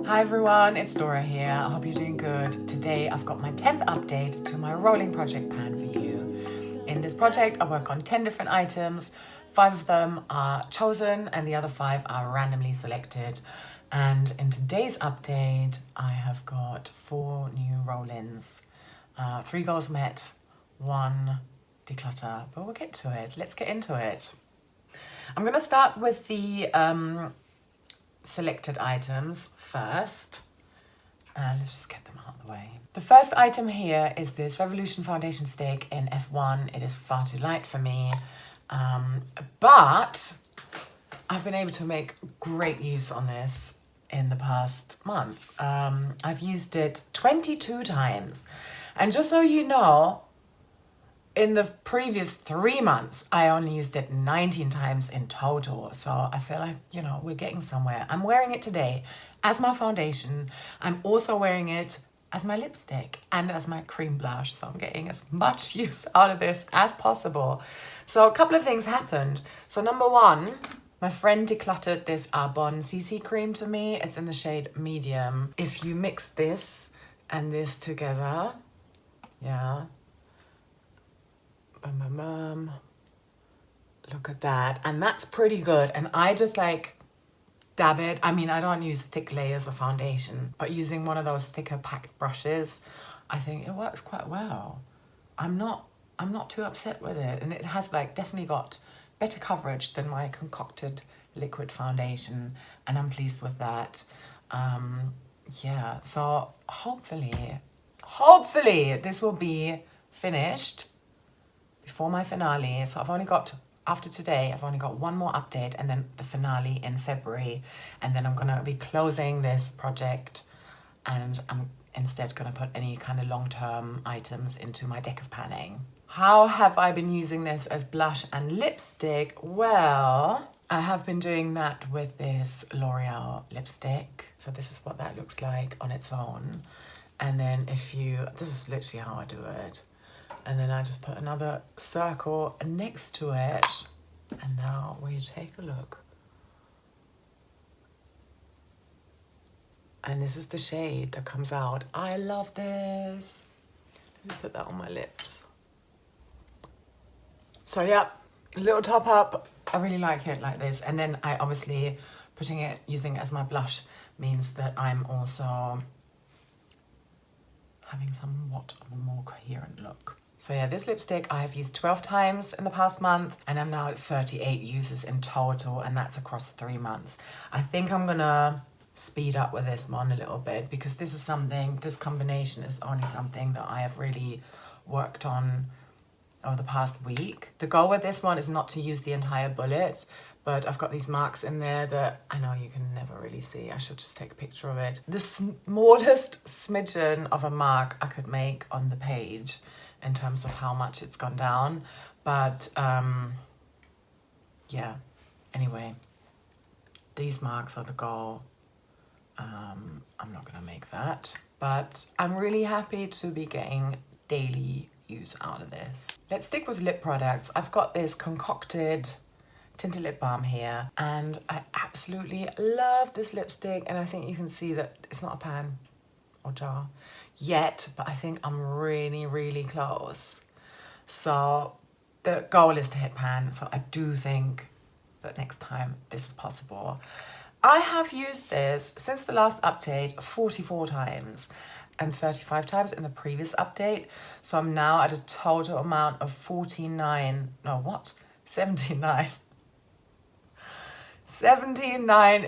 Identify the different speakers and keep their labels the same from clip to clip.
Speaker 1: Hi everyone, it's Dora here. I hope you're doing good. Today I've got my 10th update to my rolling project pan for you. In this project I work on 10 different items. 5 of them are chosen and the other 5 are randomly selected. And in today's update I have got 4 new roll-ins. 3 goals met, 1 declutter, but we'll get to it. Let's get into it. I'm going to start with the selected items first. Let's just get them out of the way. The first item here is this Revolution foundation stick in F1. It is far too light for me, but I've been able to make great use on this in the past month. I've used it 22 times, and just so you know, in the previous 3 months, I only used it 19 times in total. So I feel like, you know, we're getting somewhere. I'm wearing it today as my foundation. I'm also wearing it as my lipstick and as my cream blush. So I'm getting as much use out of this as possible. So a couple of things happened. So number 1, my friend decluttered this Arbonne CC cream to me. It's in the shade medium. If you mix this and this together, yeah. Look at that, and that's pretty good. And I just like dab it. I mean, I don't use thick layers of foundation, but using one of those thicker packed brushes, I think it works quite well. I'm not too upset with it, and it has like definitely got better coverage than my concocted liquid foundation, and I'm pleased with that. Yeah, so hopefully this will be finished before my finale. So I've only got, after today, I've only got one more update and then the finale in February. And then I'm gonna be closing this project, and I'm instead gonna put any kind of long-term items into my deck of panning. How have I been using this as blush and lipstick? Well, I have been doing that with this L'Oreal lipstick. So this is what that looks like on its own. And then this is literally how I do it. And then I just put another circle next to it. And now we take a look. And this is the shade that comes out. I love this. Let me put that on my lips. So yeah, little top up. I really like it like this. And then I obviously using it as my blush means that I'm also having somewhat of a more coherent look. So yeah, this lipstick I have used 12 times in the past month, and I'm now at 38 uses in total, and that's across 3 months. I think I'm gonna speed up with this one a little bit, because this combination is only something that I have really worked on over the past week. The goal with this one is not to use the entire bullet, but I've got these marks in there that I know you can never really see. I should just take a picture of it. The smallest smidgen of a mark I could make on the page in terms of how much it's gone down. But yeah, anyway, these marks are the goal. I'm not gonna make that, but I'm really happy to be getting daily use out of this. Let's stick with lip products. I've got this concocted tinted lip balm here, and I absolutely love this lipstick, and I think you can see that it's not a pan or jar yet, but I think I'm really close. So the goal is to hit pan, so I do think that next time this is possible. I have used this since the last update 44 times and 35 times in the previous update, so I'm now at a total amount of 79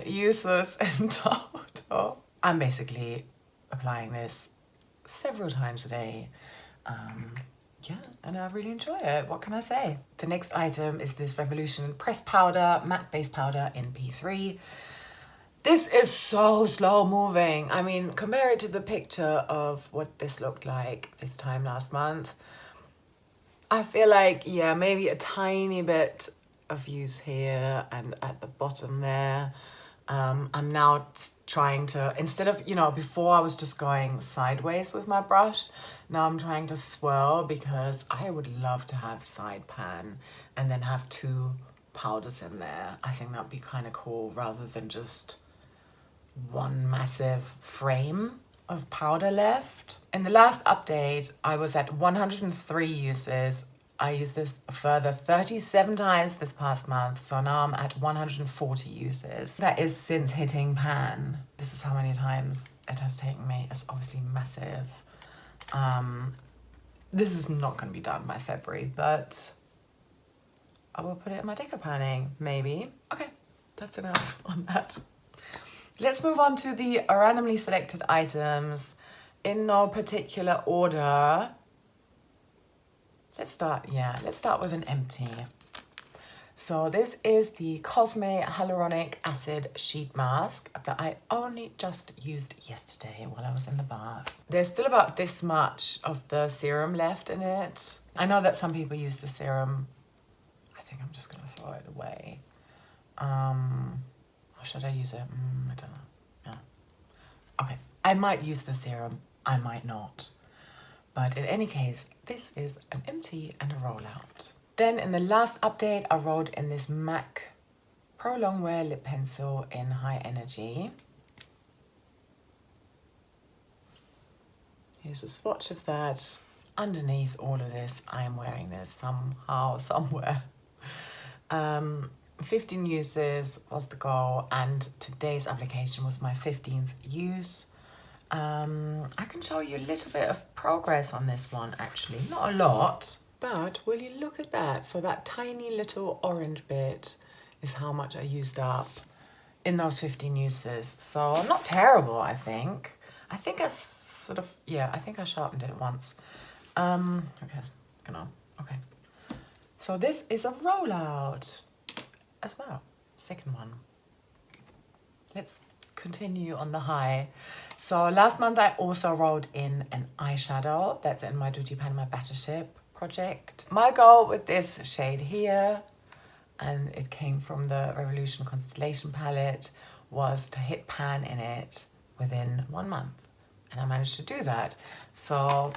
Speaker 1: uses in total. I'm basically applying this several times a day. Yeah, and I really enjoy it. What can I say? The next item is this Revolution pressed powder, matte base powder in P3. This is so slow moving. I mean, compare it to the picture of what this looked like this time last month. I feel like, yeah, maybe a tiny bit of use here and at the bottom there. I'm now trying to, instead of, you know, before I was just going sideways with my brush, now I'm trying to swirl, because I would love to have side pan and then have 2 powders in there. I think that'd be kind of cool, rather than just one massive frame of powder left. In the last update, I was at 103 uses. I used this a further 37 times this past month, so now I'm at 140 uses. That is since hitting pan. This is how many times it has taken me. It's obviously massive. This is not going to be done by February, but I will put it in my deco panning, maybe. Okay, that's enough on that. Let's move on to the randomly selected items in no particular order. Let's start with an empty. So this is the Cosme Hyaluronic Acid Sheet Mask that I only just used yesterday while I was in the bath. There's still about this much of the serum left in it. I know that some people use the serum. I think I'm just gonna throw it away. Or should I use it? I don't know. Yeah. Okay, I might use the serum, I might not. But in any case, this is an empty and a rollout. Then in the last update, I rolled in this MAC Pro Longwear Lip Pencil in High Energy. Here's a swatch of that. Underneath all of this, I am wearing this somehow, somewhere. 15 uses was the goal, and today's application was my 15th use. I can show you a little bit of progress on this one, actually. Not a lot, but will you look at that? So that tiny little orange bit is how much I used up in those 15 uses. So not terrible, I think. I think I sort of, I think I sharpened it once. Okay, okay. So this is a rollout as well, second one. Let's continue on the high. So last month I also rolled in an eyeshadow that's in my Duty Panama Battleship project. My goal with this shade here, and it came from the Revolution Constellation palette, was to hit pan in it within 1 month. And I managed to do that. So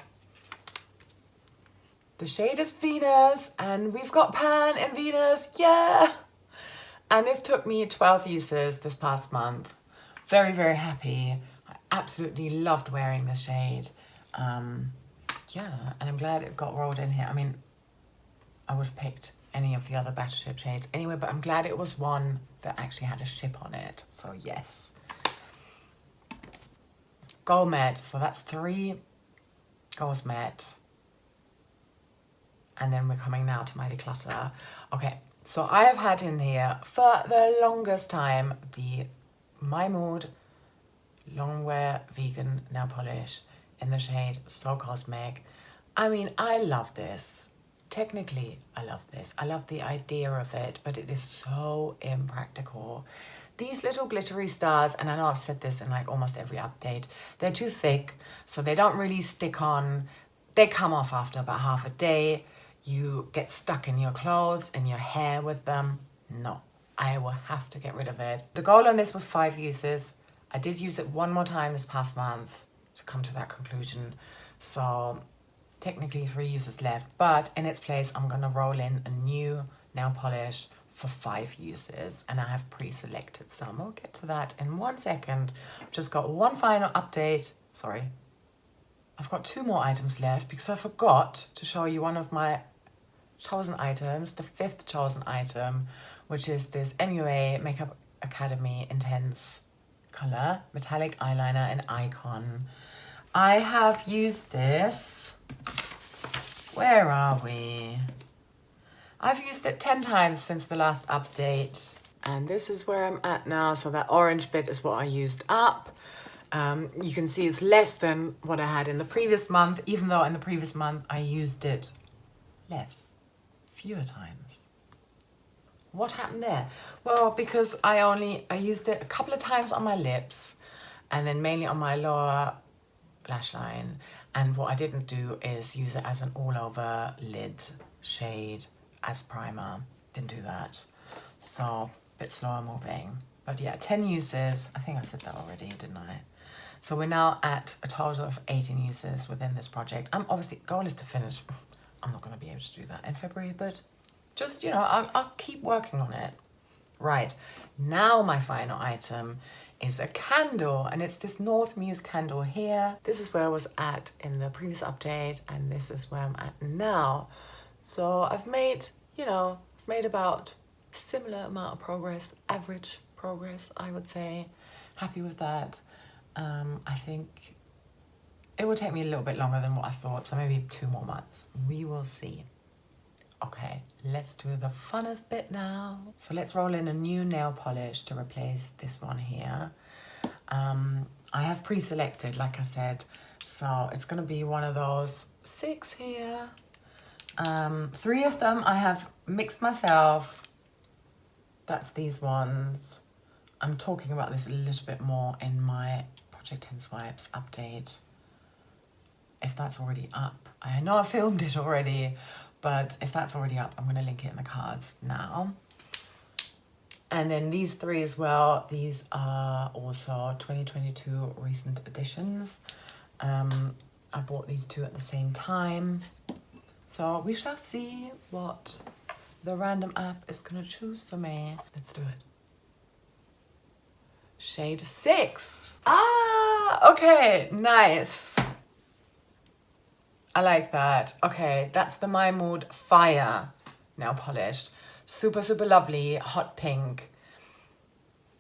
Speaker 1: the shade is Venus, and we've got pan in Venus, yeah! And this took me 12 uses this past month. Very, very happy. I absolutely loved wearing this shade. And I'm glad it got rolled in here. I mean, I would have picked any of the other Battleship shades anyway, but I'm glad it was one that actually had a ship on it. So yes. Gold Matte, so that's 3 Gold Matte. And then we're coming now to my declutter. Okay, so I have had in here for the longest time the My Mood Longwear Vegan Nail Polish in the shade So Cosmic. I mean, I love this. Technically, I love this. I love the idea of it, but it is so impractical. These little glittery stars, and I know I've said this in like almost every update, they're too thick, so they don't really stick on. They come off after about half a day. You get stuck in your clothes and your hair with them. No, I will have to get rid of it. The goal on this was 5 uses. I did use it 1 more time this past month to come to that conclusion. So technically 3 uses left, but in its place, I'm gonna roll in a new nail polish for 5 uses, and I have pre-selected some. We'll get to that in 1 second. I've just got one final update. Sorry. I've got 2 more items left because I forgot to show you one of my chosen items, the 5th chosen item, which is this MUA Makeup Academy Intense Color Metallic Eyeliner in Icon. I have used this. Where are we? I've used it 10 times since the last update, and this is where I'm at now. So that orange bit is what I used up. You can see it's less than what I had in the previous month, even though in the previous month I used it fewer times. What happened there? Well, because I used it a couple of times on my lips and then mainly on my lower lash line. And what I didn't do is use it as an all over lid shade as primer. Didn't do that. So a bit slower moving. But yeah, 10 uses. I think I said that already, didn't I? So we're now at a total of 18 uses within this project. Obviously, goal is to finish. I'm not going to be able to do that in February, but just, you know, I'll keep working on it. Right, now my final item is a candle, and it's this North Muse candle here. This is where I was at in the previous update, and this is where I'm at now. So I've made, you know, I've made about similar amount of progress, average progress, I would say. Happy with that. I think it will take me a little bit longer than what I thought, so maybe 2 more months. We will see. Okay, let's do the funnest bit now. So let's roll in a new nail polish to replace this one here. I have pre-selected, like I said, so it's gonna be one of those 6 here. 3 of them I have mixed myself. That's these ones. I'm talking about this a little bit more in my Project 10 Swipes update, if that's already up. I know I filmed it already, but if that's already up, I'm gonna link it in the cards now. And then these 3 as well, these are also 2022 recent additions. I bought these 2 at the same time. So we shall see what the random app is gonna choose for me. Let's do it. Shade 6. Ah, okay, nice. I like that. Okay, that's the My Mood Fire nail polish. Super, super lovely, hot pink.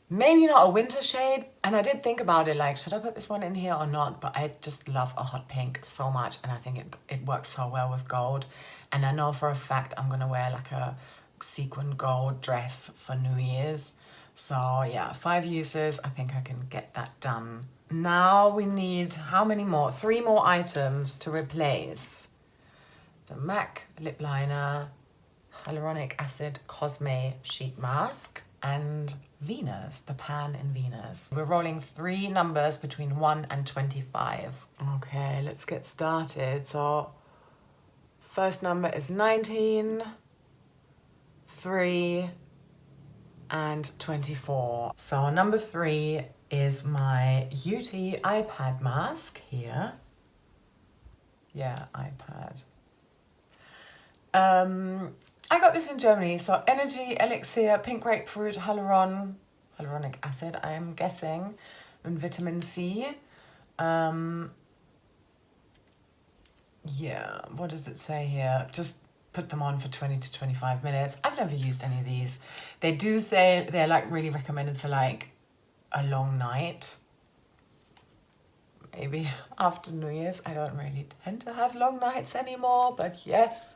Speaker 1: Maybe not a winter shade, and I did think about it, like, should I put this one in here or not? But I just love a hot pink so much, and I think it works so well with gold. And I know for a fact I'm gonna wear like a sequin gold dress for New Year's. So yeah, 5 uses, I think I can get that done. Now we need, how many more? 3 more items to replace the MAC lip liner, hyaluronic acid Cosme sheet mask, and Venus, the pan in Venus. We're rolling 3 numbers between 1 and 25. Okay, let's get started. So first number is 19, 3, and 24. So number 3 is my UT iPad mask here. Yeah, iPad. I got this in Germany. So Energy, Elixir, Pink Grapefruit, hyaluronic acid, I am guessing, and vitamin C. Yeah, what does it say here? Just put them on for 20 to 25 minutes. I've never used any of these. They do say they're like really recommended for like a long night. Maybe after New Year's. I don't really tend to have long nights anymore, but yes.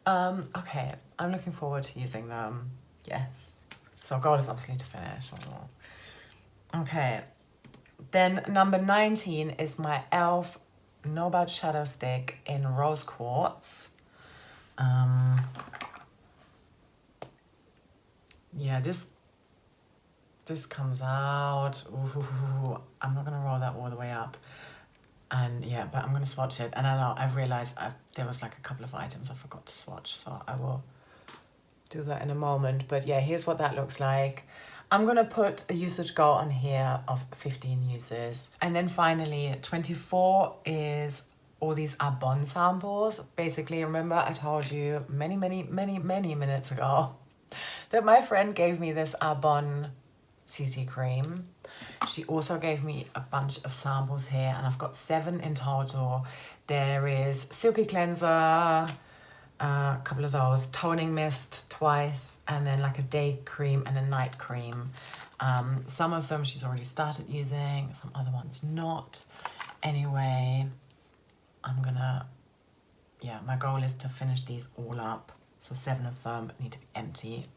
Speaker 1: Okay, I'm looking forward to using them. Yes. So goal is obviously to finish. Okay. Then number 19 is my e.l.f. No Bad Shadow Stick in Rose Quartz. Yeah, this comes out. Ooh, I'm not gonna roll that all the way up. And yeah, but I'm gonna swatch it. And I know I've realized there was like a couple of items I forgot to swatch, so I will do that in a moment. But yeah, here's what that looks like. I'm gonna put a usage goal on here of 15 uses. And then finally, 24 is all these Arbonne samples. Basically, remember I told you many minutes ago that my friend gave me this Arbonne CC cream. She also gave me a bunch of samples here, and I've got 7 in total. There is Silky Cleanser, a couple of those, toning mist twice, and then like a day cream and a night cream. Some of them she's already started using, some other ones not. Anyway, I'm gonna, yeah, my goal is to finish these all up. So 7 of them need to be empty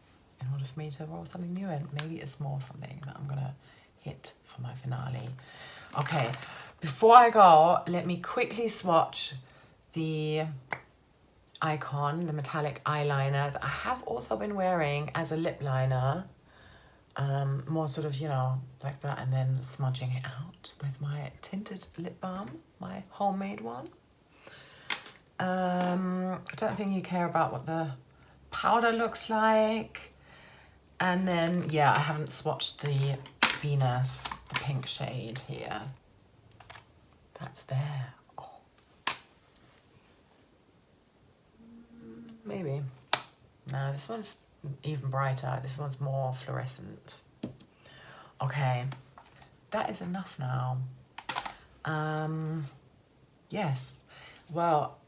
Speaker 1: in order for me to roll something new in. Maybe a small something that I'm gonna hit for my finale. Okay, before I go, let me quickly swatch the Icon, the metallic eyeliner that I have also been wearing as a lip liner. More sort of, you know, like that, and then smudging it out with my tinted lip balm, my homemade one. I don't think you care about what the powder looks like. And then, yeah, I haven't swatched the Venus, the pink shade here. That's there. Oh. Maybe. No, this one's even brighter. This one's more fluorescent. Okay, that is enough now. Yes, well,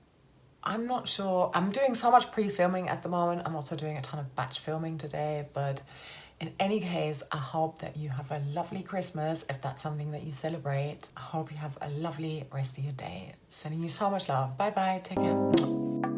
Speaker 1: I'm not sure. I'm doing so much pre-filming at the moment. I'm also doing a ton of batch filming today, but in any case, I hope that you have a lovely Christmas, if that's something that you celebrate. I hope you have a lovely rest of your day. Sending you so much love. Bye bye, take care.